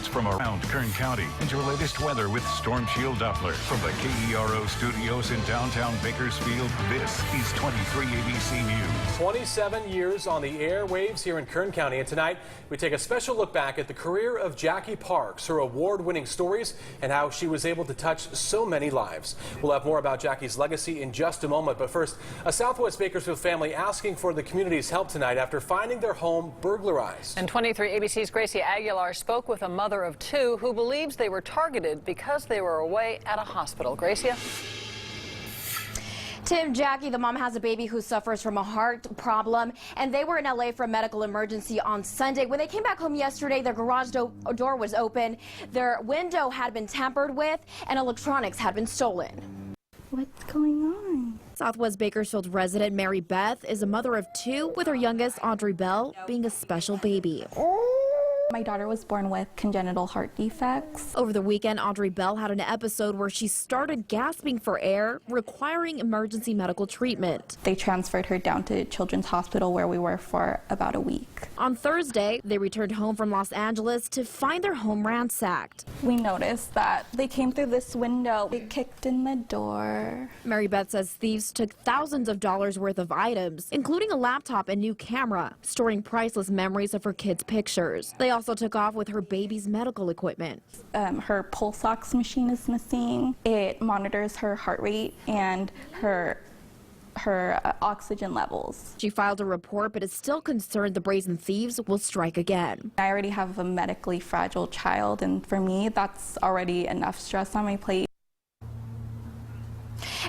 news from around Kern County and your latest weather with Storm Shield Doppler. From the KERO studios in downtown Bakersfield, this is 23 ABC News. 27 years on the airwaves here in Kern County, and tonight we take a special look back at the career of Jackie Parks, her award-winning stories, and how she was able to touch so many lives. We'll have more about Jackie's legacy in just a moment, but first, a Southwest Bakersfield family asking for the community's help tonight after finding their home burglarized. And 23 ABC's Gracie Aguilar spoke with a mother of two who believes they were targeted because they were away at a hospital. Gracia? Tim, Jackie, the mom has a baby who suffers from a heart problem, and they were in LA for a medical emergency on Sunday. When they came back home yesterday, their garage door was open, their window had been tampered with, and electronics had been stolen. What's going on? Southwest Bakersfield resident Mary Beth is a mother of two, with her youngest, Audrey Bell, being a special baby. My daughter was born with congenital heart defects. Over the weekend, Audrey Bell had an episode where she started gasping for air, requiring emergency medical treatment. They transferred her down to Children's Hospital, where we were for about a week. On Thursday, they returned home from Los Angeles to find their home ransacked. We noticed that they came through this window. They kicked in the door. Mary Beth says thieves took thousands of dollars worth of items, including a laptop and new camera, storing priceless memories of her kids' pictures. They also took off with her baby's medical equipment. Her pulse ox machine is missing. It monitors her heart rate and her oxygen levels. She filed a report, but is still concerned the brazen thieves will strike again. I already have a medically fragile child, and for me, that's already enough stress on my plate.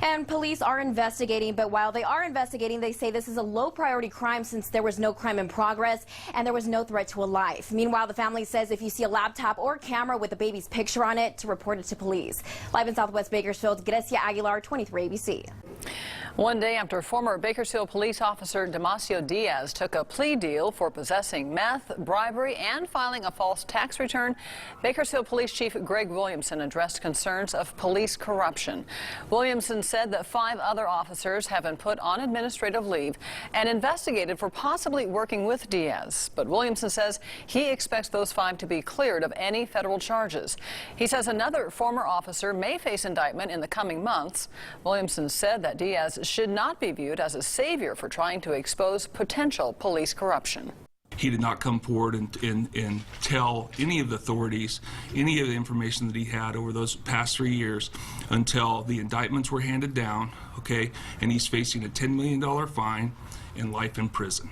And police are investigating, but while they are investigating, they say this is a low priority crime since there was no crime in progress and there was no threat to a life. Meanwhile, the family says if you see a laptop or camera with the baby's picture on it, to report it to police. Live in Southwest Bakersfield, Gracia Aguilar, 23 ABC. One day after former Bakersfield police officer Demasio Diaz took a plea deal for possessing meth, bribery, and filing a false tax return, Bakersfield Police Chief Greg Williamson addressed concerns of police corruption. Williamson said that 5 other officers have been put on administrative leave and investigated for possibly working with Diaz. But Williamson says he expects those 5 to be cleared of any federal charges. He says another former officer may face indictment in the coming months. Williamson said that Diaz should not be viewed as a savior for trying to expose potential police corruption. He did not come forward and tell any of the authorities any of the information that he had over those past 3 years until the indictments were handed down, okay, and he's facing a $10 million fine and life in prison.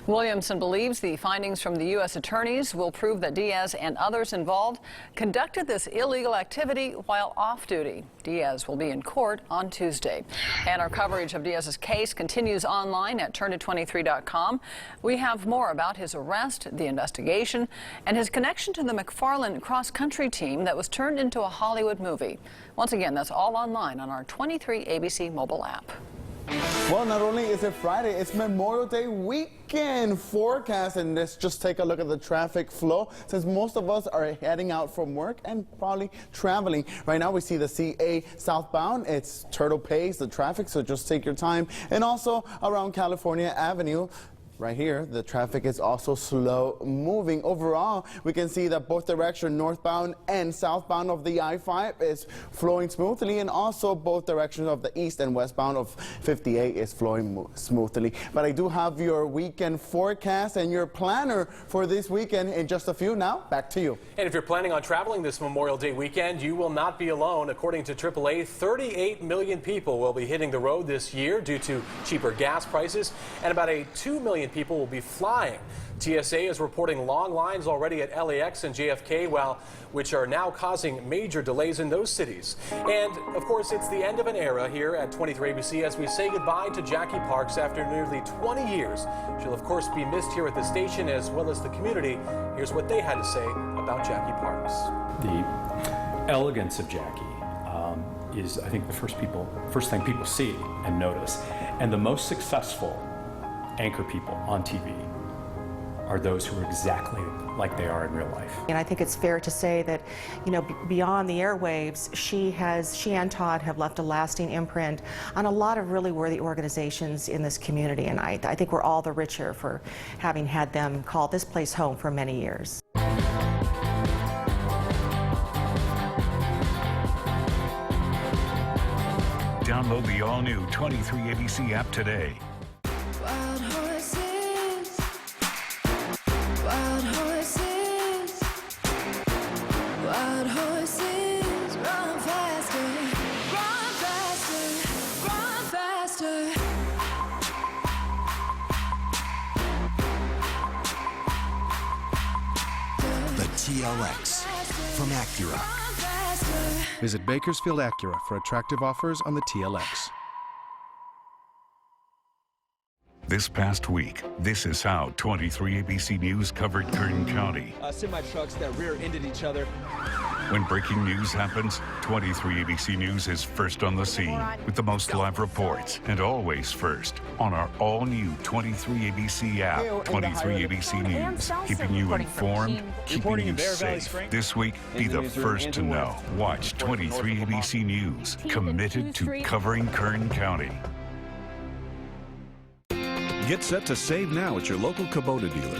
Williamson believes the findings from the U.S. attorneys will prove that Diaz and others involved conducted this illegal activity while off duty. Diaz will be in court on Tuesday. And our coverage of Diaz's case continues online at turn23.com. We have more about his arrest, the investigation, and his connection to the McFarland cross-country team that was turned into a Hollywood movie. Once again, that's all online on our 23 ABC mobile app. Well, not only is it Friday, it's Memorial Day weekend forecast, and let's just take a look at the traffic flow since most of us are heading out from work and probably traveling. Right now we see the CA southbound, it's turtle pace, the traffic, so just take your time. And also around California Avenue, right here, the traffic is also slow moving. Overall, we can see that both direction, northbound and southbound of the I-5 is flowing smoothly, and also both directions of the east and westbound of 58 is flowing smoothly. But I do have your weekend forecast and your planner for this weekend in just a few. Now, back to you. And if you're planning on traveling this Memorial Day weekend, you will not be alone. According to AAA, 38 million people will be hitting the road this year due to cheaper gas prices, and about 2 million people will be flying. TSA is reporting long lines already at LAX and JFK, which are now causing major delays in those cities. And of course, it's the end of an era here at 23 ABC as we say goodbye to Jackie Parks after nearly 20 years. She'll of course be missed here at the station as well as the community. Here's what they had to say about Jackie Parks. The elegance of Jackie is, I think, the first thing people see and notice. And the most successful anchor people on TV are those who are exactly like they are in real life. And I think it's fair to say that, you know, beyond the airwaves, she and Todd have left a lasting imprint on a lot of really worthy organizations in this community. And I think we're all the richer for having had them call this place home for many years. Download the all-new 23ABC app today. Wild horses, wild horses, wild horses, run faster, run faster, run faster. The TLX from Acura. Visit Bakersfield Acura for attractive offers on the TLX. This past week, this is how 23ABC News covered Kern County. Semi-trucks that rear-ended each other. When breaking news happens, 23ABC News is first on the scene with the most live reports and always first on our all-new 23ABC app. 23ABC News, keeping you informed, keeping you safe. This week, be the first to know. Watch 23ABC News, committed to covering Kern County. Get set to save now at your local Kubota dealer.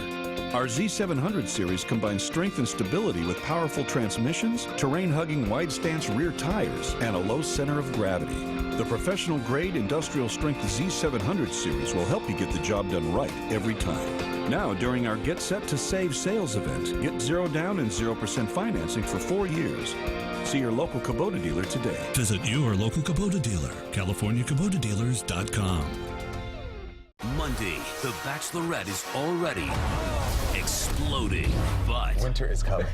Our Z700 series combines strength and stability with powerful transmissions, terrain-hugging wide-stance rear tires, and a low center of gravity. The professional-grade industrial-strength Z700 series will help you get the job done right every time. Now, during our Get Set to Save sales event, get 0 down and 0% financing for 4 years. See your local Kubota dealer today. Visit your local Kubota dealer, CaliforniaKubotaDealers.com. Monday, The Bachelorette is already exploding, but winter is coming.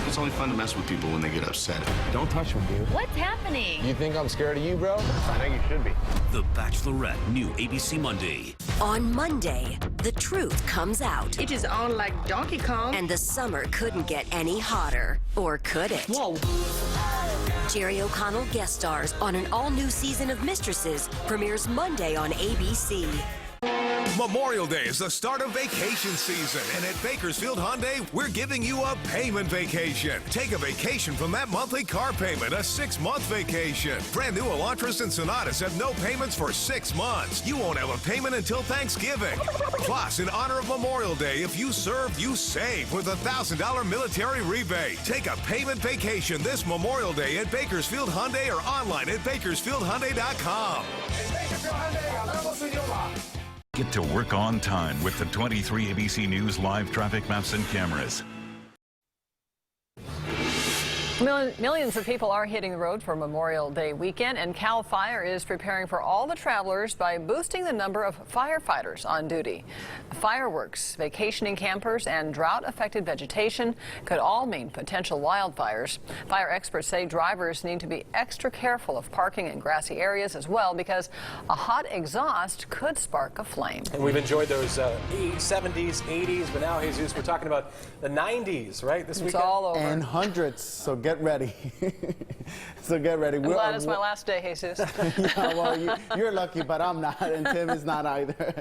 It's only fun to mess with people when they get upset. Don't touch me, dude. What's happening? You think I'm scared of you, bro? I think you should be. The Bachelorette, new ABC Monday. On Monday, the truth comes out. It is on like Donkey Kong. And the summer couldn't get any hotter. Or could it? Whoa. Jerry O'Connell guest stars on an all-new season of Mistresses, premieres Monday on ABC. Memorial Day is the start of vacation season, and at Bakersfield Hyundai, we're giving you a payment vacation. Take a vacation from that monthly car payment, a 6-month vacation. Brand new Elantras and Sonatas have no payments for 6 months. You won't have a payment until Thanksgiving. Plus, in honor of Memorial Day, if you serve, you save with a $1,000 military rebate. Take a payment vacation this Memorial Day at Bakersfield Hyundai or online at BakersfieldHyundai.com. Get to work on time with the 23ABC News live traffic maps and cameras. Millions of people are hitting the road for Memorial Day weekend, and CAL FIRE is preparing for all the travelers by boosting the number of firefighters on duty. Fireworks, vacationing campers, and drought-affected vegetation could all mean potential wildfires. Fire experts say drivers need to be extra careful of parking in grassy areas as well, because a hot exhaust could spark a flame. And we've enjoyed those 70s, 80s, but now, Jesus, we're talking about the 90s, right, this weekend? It's all over. And hundreds, so get ready. So get ready. I'm glad it's my last day, Jesus. Yeah, well, you're lucky, but I'm not, and Tim is not either.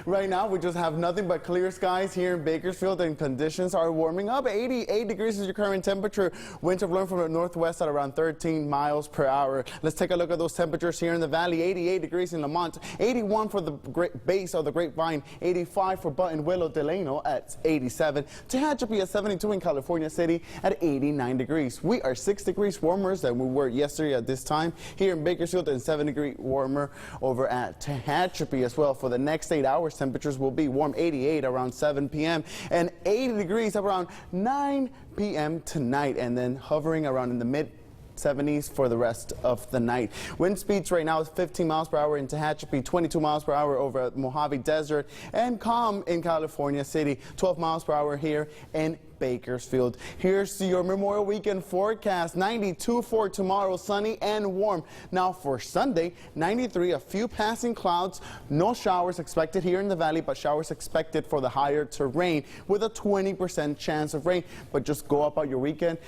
Right now, we just have nothing but clear skies here in Bakersfield, and conditions are warming up. 88 degrees is your current temperature. Winds are blowing from the northwest at around 13 miles per hour. Let's take a look at those temperatures here in the valley. 88 degrees in Lamont, 81 for the base of the Grapevine, 85 for Buttonwillow Delano at 87. Tehachapi at 72 in California City at 89 degrees. We are 6 degrees warmer than we were yesterday at this time here in Bakersfield, and 7 degrees warmer over at Tehachapi as well. For the next 8 hours, temperatures will be warm, 88 around 7 p.m. and 80 degrees around 9 p.m. tonight, and then hovering around in the mid 70s for the rest of the night. Wind speeds right now is 15 miles per hour in Tehachapi, 22 miles per hour over at Mojave Desert, and calm in California City, 12 miles per hour here in Bakersfield. Here's your Memorial Weekend forecast. 92 for tomorrow, sunny and warm. Now for Sunday, 93, a few passing clouds. No showers expected here in the valley, but showers expected for the higher terrain with a 20% chance of rain. But just go up on your weekend.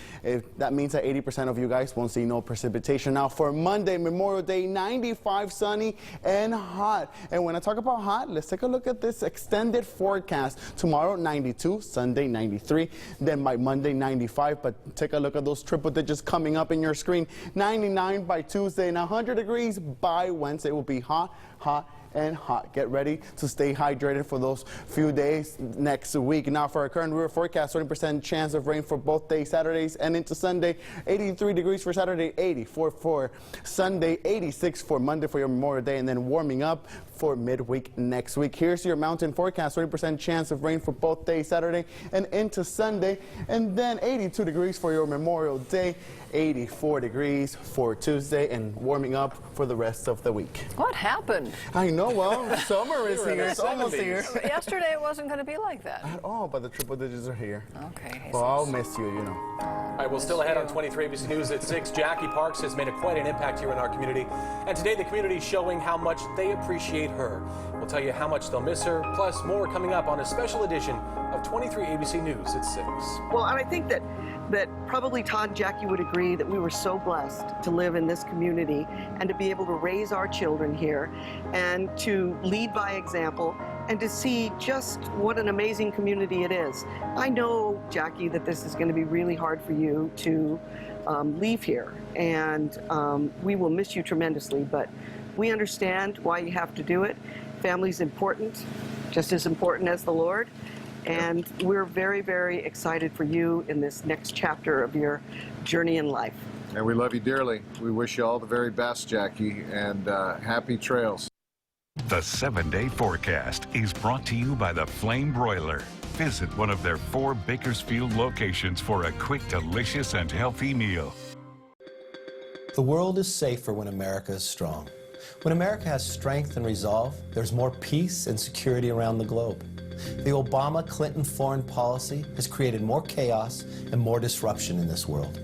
That means that 80% of you guys won't see no precipitation. Now for Monday, Memorial Day, 95, sunny and hot. And when I talk about hot, let's take a look at this extended forecast. Tomorrow, 92, Sunday, 93. Then by Monday, 95, but take a look at those triple digits coming up in your screen. 99 by Tuesday and 100 degrees by Wednesday. It will be hot, hot, and hot. Get ready to stay hydrated for those few days next week. Now for our current river forecast, 20% chance of rain for both days, Saturdays and into Sunday. 83 degrees for Saturday, 84 for Sunday, 86 for Monday for your Memorial Day, and then warming up for midweek next week. Here's your mountain forecast, 20% chance of rain for both days, Saturday and into Sunday, and then 82 degrees for your Memorial Day, 84 degrees for Tuesday, and warming up for the rest of the week. What happened? I know, well, summer is here. It's 70s. almost here. Yesterday it wasn't going to be like that. At all, but the triple digits are here. Okay. Well, I'll miss you, you know. All right, well, still ahead on 23 ABC News at 6. Jackie Parks has made quite an impact here in our community. And today the community is showing how much they appreciate her. We'll tell you how much they'll miss her, plus more coming up on a special edition of 23 ABC News at 6. Well, and I think that probably Todd and Jackie would agree that we were so blessed to live in this community and to be able to raise our children here and to lead by example and to see just what an amazing community it is. I know, Jackie, that this is going to be really hard for you to leave here, and we will miss you tremendously, but we understand why you have to do it. Family's important, just as important as the Lord. And we're very, very excited for you in this next chapter of your journey in life. And we love you dearly. We wish you all the very best, Jackie, and happy trails. The 7-day forecast is brought to you by the Flame Broiler. Visit one of their 4 Bakersfield locations for a quick, delicious, and healthy meal. The world is safer when America is strong. When America has strength and resolve, there's more peace and security around the globe. The Obama-Clinton foreign policy has created more chaos and more disruption in this world.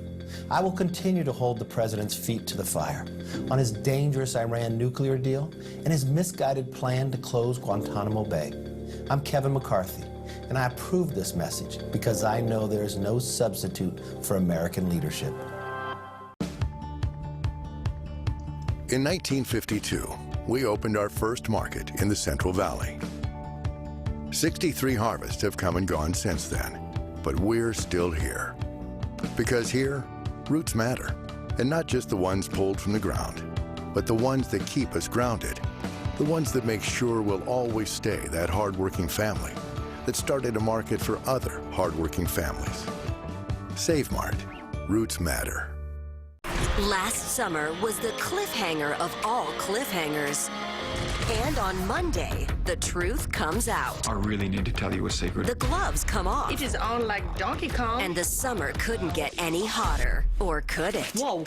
I will continue to hold the president's feet to the fire on his dangerous Iran nuclear deal and his misguided plan to close Guantanamo Bay. I'm Kevin McCarthy, and I approve this message because I know there is no substitute for American leadership. In 1952, we opened our first market in the Central Valley. 63 harvests have come and gone since then, but we're still here. Because here, roots matter, and not just the ones pulled from the ground, but the ones that keep us grounded, the ones that make sure we'll always stay that hardworking family that started a market for other hardworking families. Save Mart, roots matter. Last summer was the cliffhanger of all cliffhangers. And on Monday, the truth comes out. I really need to tell you a secret. The gloves come off. It is on like Donkey Kong. And the summer couldn't get any hotter. Or could it? Whoa.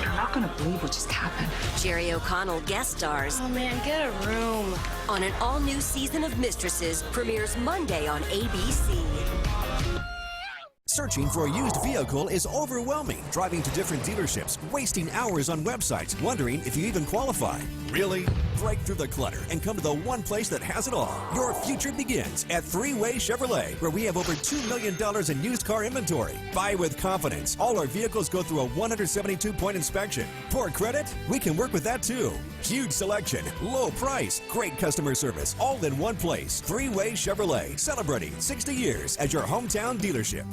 You're not going to believe what just happened. Jerry O'Connell guest stars. Oh, man, get a room. On an all-new season of Mistresses premieres Monday on ABC. Searching for a used vehicle is overwhelming. Driving to different dealerships, wasting hours on websites, wondering if you even qualify. Really? Break through the clutter and come to the one place that has it all. Your future begins at Three-Way Chevrolet, where we have over $2 million in used car inventory. Buy with confidence. All our vehicles go through a 172-point inspection. Poor credit? We can work with that too. Huge selection, low price, great customer service, all in one place. Three-Way Chevrolet, celebrating 60 years as your hometown dealership.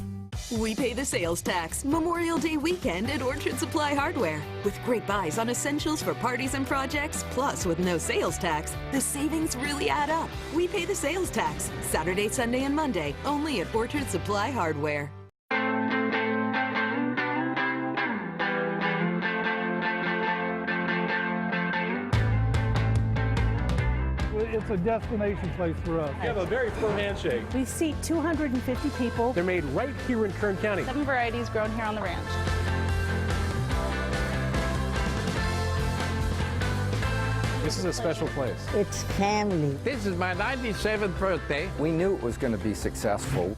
We pay the sales tax Memorial Day weekend at Orchard Supply Hardware. With great buys on essentials for parties and projects, plus with no sales tax, the savings really add up. We pay the sales tax Saturday, Sunday, and Monday, only at Orchard Supply Hardware. It's a destination place for us. You have a very firm handshake. We seat 250 people. They're made right here in Kern County. 7 varieties grown here on the ranch. This is a special place. It's family. This is my 97th birthday. We knew it was going to be successful.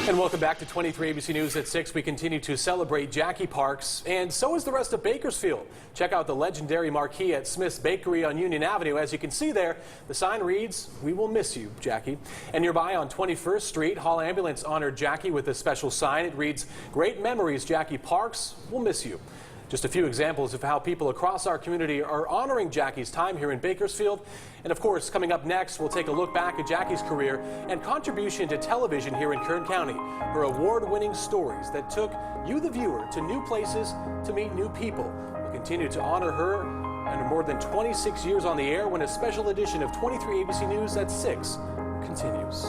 And welcome back to 23 ABC News at 6. We continue to celebrate Jackie Parks, and so is the rest of Bakersfield. Check out the legendary marquee at Smith's Bakery on Union Avenue. As you can see there, the sign reads, "We will miss you, Jackie." And nearby on 21st Street, Hall Ambulance honored Jackie with a special sign. It reads, "Great memories, Jackie Parks. We'll miss you." Just a few examples of how people across our community are honoring Jackie's time here in Bakersfield. And of course, coming up next, we'll take a look back at Jackie's career and contribution to television here in Kern County. Her award-winning stories that took you, the viewer, to new places to meet new people. We'll continue to honor her and her more than 26 years on the air when a special edition of 23 ABC News at 6 continues.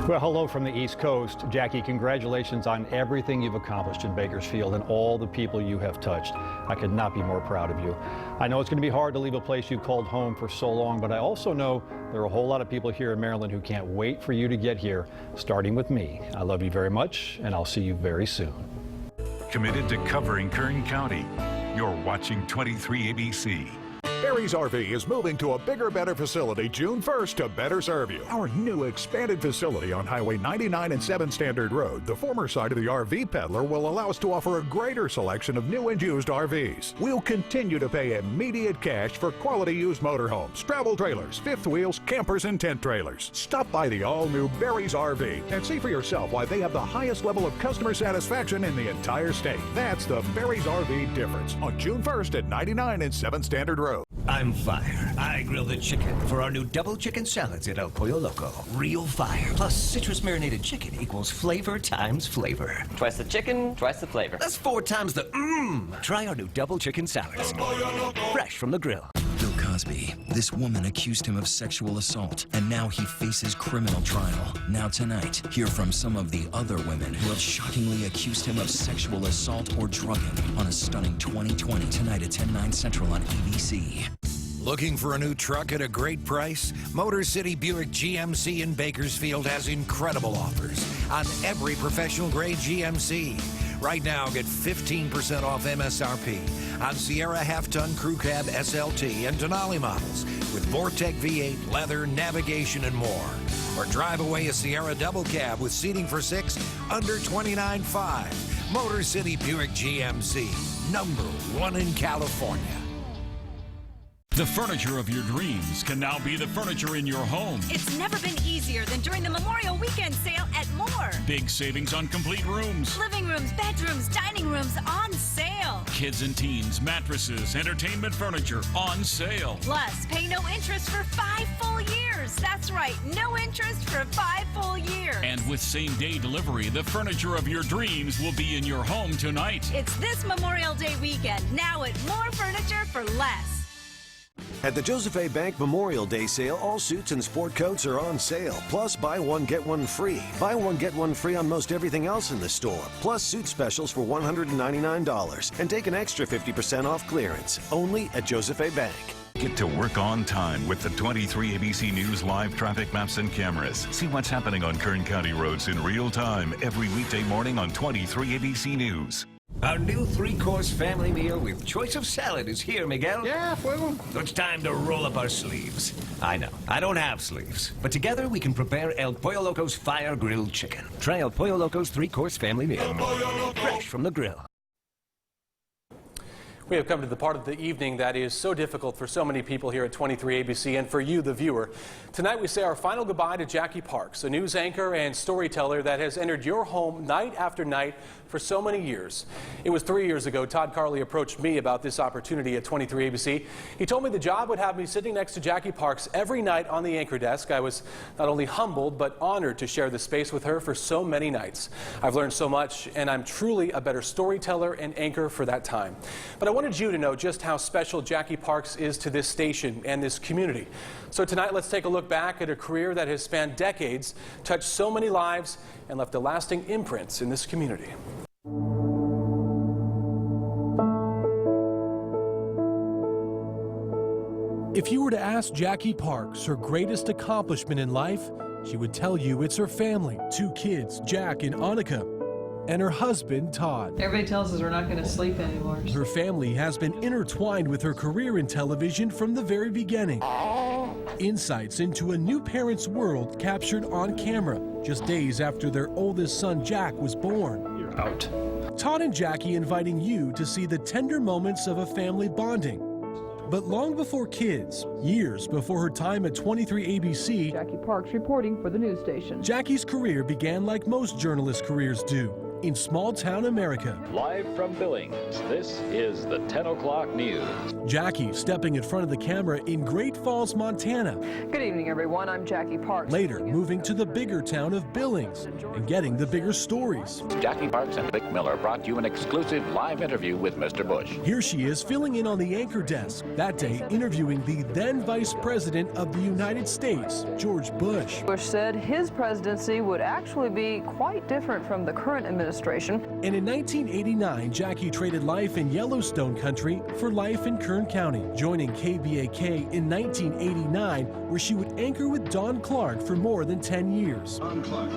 Well, hello from the East Coast. Jackie, congratulations on everything you've accomplished in Bakersfield and all the people you have touched. I could not be more proud of you. I know it's going to be hard to leave a place you've called home for so long, but I also know there are a whole lot of people here in Maryland who can't wait for you to get here, starting with me. I love you very much, and I'll see you very soon. Committed to covering Kern County. You're watching 23 ABC. Barry's RV is moving to a bigger, better facility June 1st to better serve you. Our new expanded facility on Highway 99 and 7 Standard Road, the former site of the RV Peddler, will allow us to offer a greater selection of new and used RVs. We'll continue to pay immediate cash for quality used motorhomes, travel trailers, fifth wheels, campers, and tent trailers. Stop by the all-new Barry's RV and see for yourself why they have the highest level of customer satisfaction in the entire state. That's the Barry's RV difference on June 1st at 99 and 7 Standard Road. I'm fire. I grill the chicken for our new double chicken salads at El Pollo Loco. Real fire. Plus citrus marinated chicken equals flavor times flavor. Twice the chicken, twice the flavor. That's 4 times the mmm. Try our new double chicken salads. Fresh from the grill. Bill Cosby. This woman accused him of sexual assault, and now he faces criminal trial. Now tonight, hear from some of the other women who have shockingly accused him of sexual assault or drugging on a stunning 2020 tonight at 10/9 Central on ABC. Looking for a new truck at a great price? Motor City Buick GMC in Bakersfield has incredible offers on every professional grade GMC. Right now, get 15% off MSRP on Sierra half-ton crew cab SLT and Denali models with Vortec V8, leather, navigation, and more. Or drive away a Sierra double cab with seating for 6 under $29,500. Motor City Buick GMC, #1 in California. The furniture of your dreams can now be the furniture in your home. It's never been easier than during the Memorial Weekend sale at Moore. Big savings on complete rooms. Living rooms, bedrooms, dining rooms on sale. Kids and teens, mattresses, entertainment furniture on sale. Plus, pay no interest for 5 full years. That's right, no interest for 5 full years. And with same-day delivery, the furniture of your dreams will be in your home tonight. It's this Memorial Day weekend, now at Moore Furniture for less. At the Joseph A. Bank Memorial Day sale, all suits and sport coats are on sale. Plus, buy one, get one free. Buy one, get one free on most everything else in the store. Plus, suit specials for $199. And take an extra 50% off clearance. Only at Joseph A. Bank. Get to work on time with the 23 ABC News live traffic maps and cameras. See what's happening on Kern County roads in real time every weekday morning on 23 ABC News. Our new 3-course family meal with choice of salad is here, Miguel. Yeah, fuego. So it's time to roll up our sleeves. I know, I don't have sleeves, but together we can prepare El Pollo Loco's fire grilled chicken. Try El Pollo Loco's 3-course family meal. Fresh from the grill. We have come to the part of the evening that is so difficult for so many people here at 23 ABC and for you, the viewer. Tonight we say our final goodbye to Jackie Parks, a news anchor and storyteller that has entered your home night after night for so many years. It was 3 years ago Todd Carley approached me about this opportunity at 23 ABC. He told me the job would have me sitting next to Jackie Parks every night on the anchor desk. I was not only humbled but honored to share the space with her for so many nights. I've learned so much, and I'm truly a better storyteller and anchor for that time. But I wanted you to know just how special Jackie Parks is to this station and this community. So tonight, let's take a look back at a career that has spanned decades, touched so many lives, and left a lasting imprint in this community. If you were to ask Jackie Parks her greatest accomplishment in life, she would tell you it's her family, 2 kids, Jack and Annika, and her husband, Todd. Everybody tells us we're not going to sleep anymore. Her family has been intertwined with her career in television from the very beginning. Insights into a new parent's world captured on camera just days after their oldest son, Jack, was born. You're out. Todd and Jackie inviting you to see the tender moments of a family bonding. But long before kids, years before her time at 23 ABC, Jackie Parks reporting for the news station. Jackie's career began like most journalist careers do, in small-town America. Live from Billings, this is the 10 o'clock news. Jackie stepping in front of the camera in Great Falls, Montana. Good evening, everyone. I'm Jackie Parks. Later, moving to the bigger town of Billings and getting the bigger stories. Jackie Parks and Vic Miller brought you an exclusive live interview with Mr. Bush. Here she is filling in on the anchor desk, that day interviewing the then Vice President of the United States, George Bush. Bush said his presidency would actually be quite different from the current administration. And in 1989, Jackie traded life in Yellowstone country for life in Kern County, joining KBAK in 1989, where she would anchor with Don Clark for more than 10 years. Don Clark,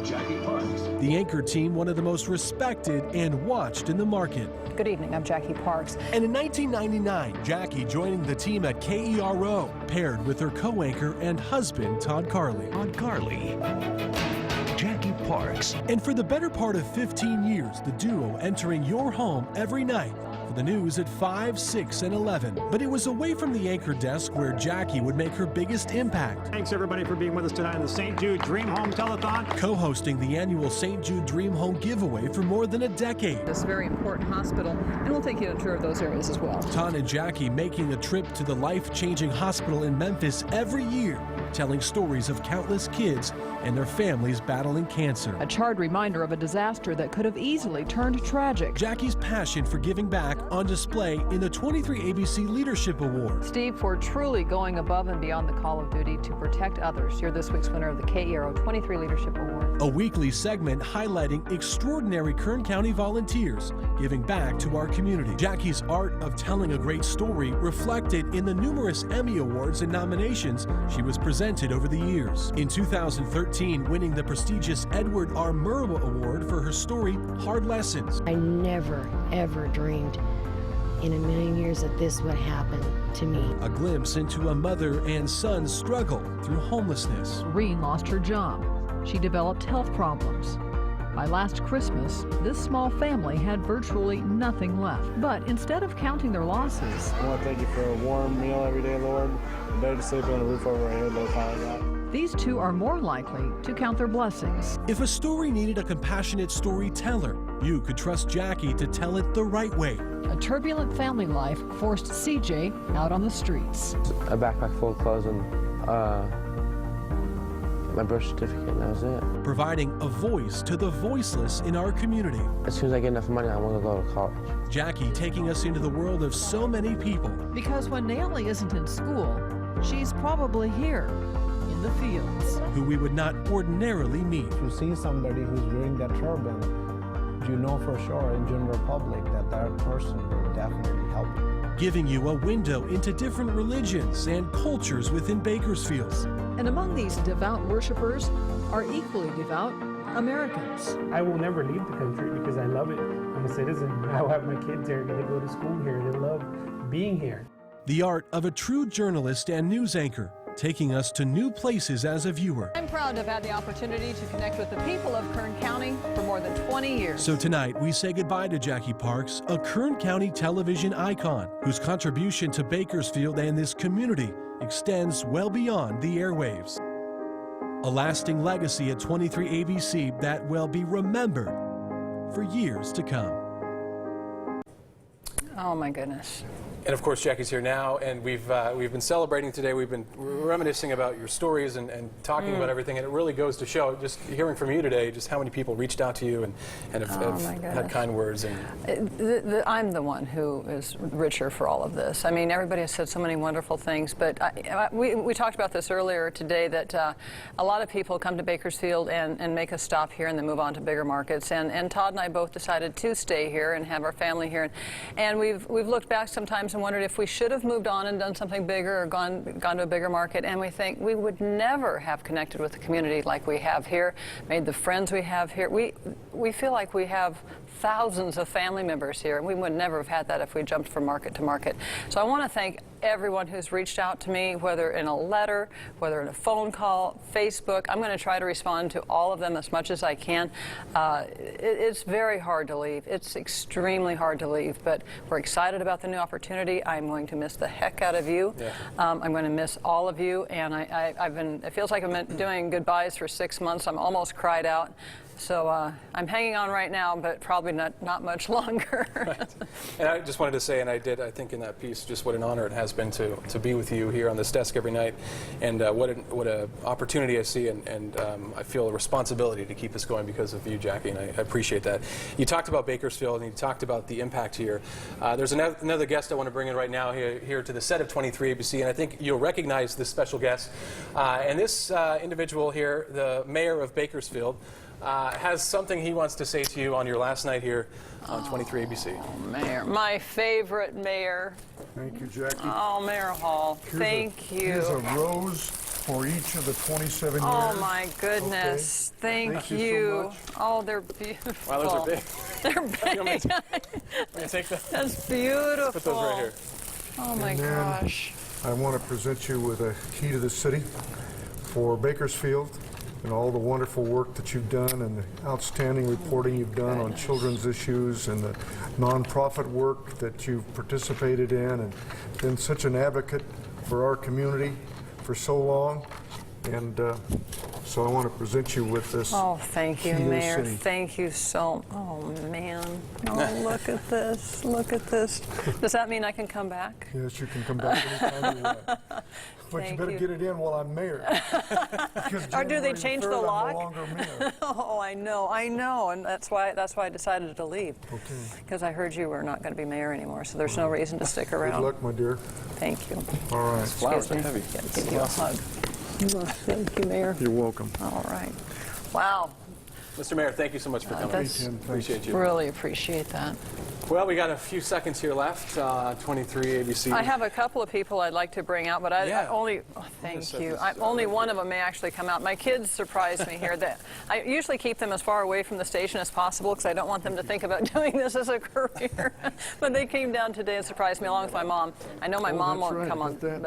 Jackie Parks. The anchor team, one of the most respected and watched in the market. Good evening, I'm Jackie Parks. And in 1999, Jackie joining the team at KERO, paired with her co-anchor and husband, Todd Carley. Todd Carley, Jackie Parks. And for the better part of 15 years, the duo entering your home every night for the news at 5, 6, and 11. But it was away from the anchor desk where Jackie would make her biggest impact. Thanks everybody for being with us tonight on the St. Jude Dream Home Telethon. Co-hosting the annual St. Jude Dream Home giveaway for more than a decade. This very important hospital, and we'll take you on a tour of those areas as well. Todd and Jackie making a trip to the life-changing hospital in Memphis every year, telling stories of countless kids and their families battling cancer. A charred reminder of a disaster that could have easily turned tragic. Jackie's passion for giving back on display in the 23 ABC Leadership Award. Steve, for truly going above and beyond the call of duty to protect others. You're this week's winner of the KERO 23 Leadership Award. A weekly segment highlighting extraordinary Kern County volunteers giving back to our community. Jackie's art of telling a great story reflected in the numerous Emmy Awards and nominations she was presented over the years. In 2013, winning the prestigious Edward R. Murrow Award for her story, Hard Lessons. I never, ever dreamed in a million years that this would happen to me. A glimpse into a mother and son's struggle through homelessness. Reen lost her job. She developed health problems. By last Christmas, this small family had virtually nothing left. But instead of counting their losses, I want to thank you for a warm meal every day, Lord. A bed to sleep on, a roof over our head that I finally got. these two are more likely to count their blessings. If a story needed a compassionate storyteller, you could trust Jackie to tell it the right way. A turbulent family life forced CJ out on the streets. A backpack full of clothes and my birth certificate, and that was it. Providing a voice to the voiceless in our community. As soon as I get enough money, I want to go to college. Jackie taking us into the world of so many people. Because when Naomi isn't in school, she's probably here in the fields. Who we would not ordinarily meet. If you see somebody who's wearing that turban, you know for sure in general public that that person will definitely help you. Giving you a window into different religions and cultures within Bakersfield. And among these devout worshipers are equally devout Americans. I will never leave the country because I love it. I'm a citizen. I'll have my kids here. They go to school here. They love being here. The art of a true journalist and news anchor, taking us to new places as a viewer. I'm proud to have had the opportunity to connect with the people of Kern County for more than 20 years. So tonight, we say goodbye to Jackie Parks, a Kern County television icon whose contribution to Bakersfield and this community extends well beyond the airwaves. A lasting legacy at 23 ABC that will be remembered for years to come. Oh my goodness. And of course, Jackie's here now, and we've been celebrating today. We've been reminiscing about your stories and talking about everything, and it really goes to show, just hearing from you today, just how many people reached out to you and have had kind words. And I'm the one who is richer for all of this. I mean, everybody has said so many wonderful things, but we talked about this earlier today, that a lot of people come to Bakersfield and make a stop here and then move on to bigger markets. And Todd and I both decided to stay here and have our family here. And we've looked back sometimes and wondered if we should have moved on and done something bigger or gone to a bigger market, and we think we would never have connected with the community like we have here, made the friends we have here. We feel like we have thousands of family members here, and we would never have had that if we jumped from market to market. So I want to thank everyone who's reached out to me, whether in a letter, whether in a phone call, Facebook. I'm going to try to respond to all of them as much as I can. It's very hard to leave. It's extremely hard to leave, but we're excited about the new opportunity. I'm going to miss the heck out of you. Yeah. I'm going to miss all of you, and it feels like I've been doing goodbyes for 6 months. I'm almost cried out. So I'm hanging on right now, but probably not much longer. Right. And I just wanted to say, and I think in that piece, just what an honor it has been to be with you here on this desk every night, and what an opportunity I see, and I feel a responsibility to keep this going because of you, Jackie, and I appreciate that. You talked about Bakersfield, and you talked about the impact here. There's another guest I want to bring in right now here to the set of 23 ABC, and I think you'll recognize this special guest. And this individual here, the mayor of Bakersfield, has something he wants to say to you on your last night here on 23 ABC. Mayor, my favorite mayor. Thank you, Jackie. Oh, Mayor Hall, thank you. Here's a rose for each of the 27 years. Oh, my goodness. Okay. Thank you. you. So much. Oh, they're beautiful. Wow, those are big. They're big. Let me take that. That's beautiful. Let's put those right here. Oh, my And then gosh. I want to present you with a key to the city for Bakersfield and all the wonderful work that you've done and the outstanding reporting you've done on children's issues and the nonprofit work that you've participated in and been such an advocate for our community for so long. And so I want to present you with this. Oh, thank you, key to the Mayor. city. Thank you so. Oh, man. Oh, look at this. Look at this. Does that mean I can come back? Yes, you can come back anytime you want. But you better get it in while I'm mayor. Or do they change the lock? I'm no longer mayor. Oh, I know, and that's why I decided to leave. Okay. Because I heard you were not going to be mayor anymore, so there's no reason to stick around. Good luck, my dear. Thank you. All right. Flowers are heavy. Give you a hug. Thank you, Mayor. You're welcome. All right. Wow. Mr. Mayor, thank you so much for coming. Appreciate you. Really appreciate that. Well, we got a few seconds here left. 23 ABC. I have a couple of people I'd like to bring out, but I only. Oh, thank you. Only one of them may actually come out. My kids surprised me here. That I usually keep them as far away from the station as possible because I don't want them to think about doing this as a career. But they came down today and surprised me, along with my mom. I know my mom won't come on, but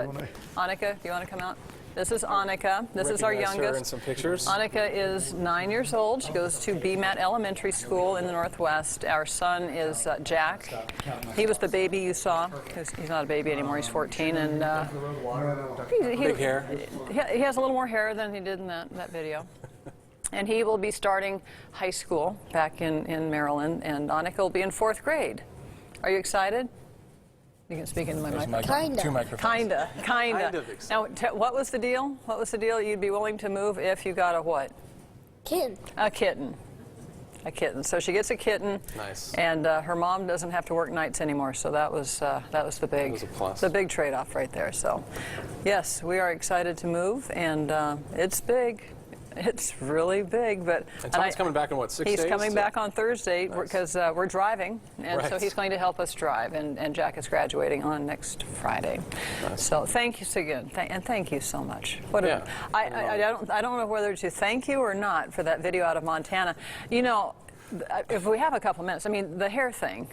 Annika, do you want to come out? This is Annika. This is our youngest. Her in some pictures. Annika is 9 years old. She goes to BMAT Elementary School in the Northwest. Our son is Jack. He was the baby you saw. He's not a baby anymore. He's 14, and big hair. He has a little more hair than he did in that video. And he will be starting high school back in Maryland, and Annika will be in 4th grade. Are you excited? You can speak into my microphone. Two microphones. Kinda. Now, what was the deal? What was the deal? You'd be willing to move if you got a what? Kitten. A kitten. A kitten. So she gets a kitten. Nice. And her mom doesn't have to work nights anymore. So that was the big trade-off right there. So, yes, we are excited to move, and it's big. It's really big, but... And Tom's coming back in, what, 6 days? He's coming back on Thursday because we're driving, and so Right. he's going to help us drive, and Jack is graduating on next Friday. Nice. So thank you again, and thank you so much. Yeah. I don't know whether to thank you or not for that video out of Montana. You know, if we have a couple minutes, I mean, the hair thing.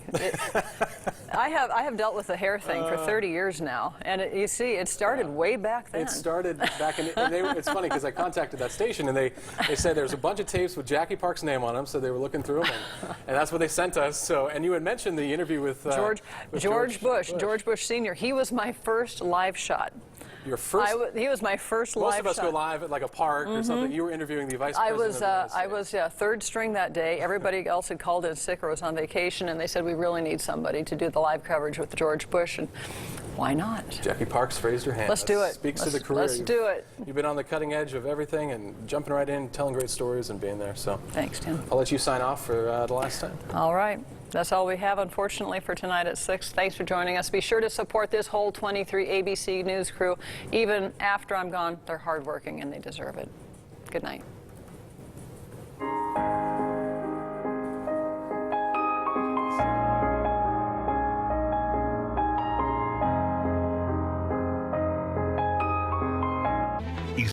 I have dealt with the hair thing for 30 years now, and you see, it started way back then. It started back in. It's funny because I contacted that station, and they said there's a bunch of tapes with Jackie Park's name on them, so they were looking through them, and that's what they sent us. So, and you had mentioned the interview with George Bush Sr. He was my first live shot. Your first? He was my first live shot. Most of us go live at like a park or something. You were interviewing the vice president. I was 3rd string that day. Everybody else had called in sick or was on vacation, and they said we really need somebody to do the live coverage with George Bush, and why not? Jackie Parks raised her hand. Let's do it. Speaks to the career. Let's do it. You've been on the cutting edge of everything and jumping right in, telling great stories and being there. So thanks, Tim. I'll let you sign off for the last time. All right. That's all we have, unfortunately, for tonight at 6. Thanks for joining us. Be sure to support this whole 23 ABC News crew. Even after I'm gone, they're hardworking and they deserve it. Good night.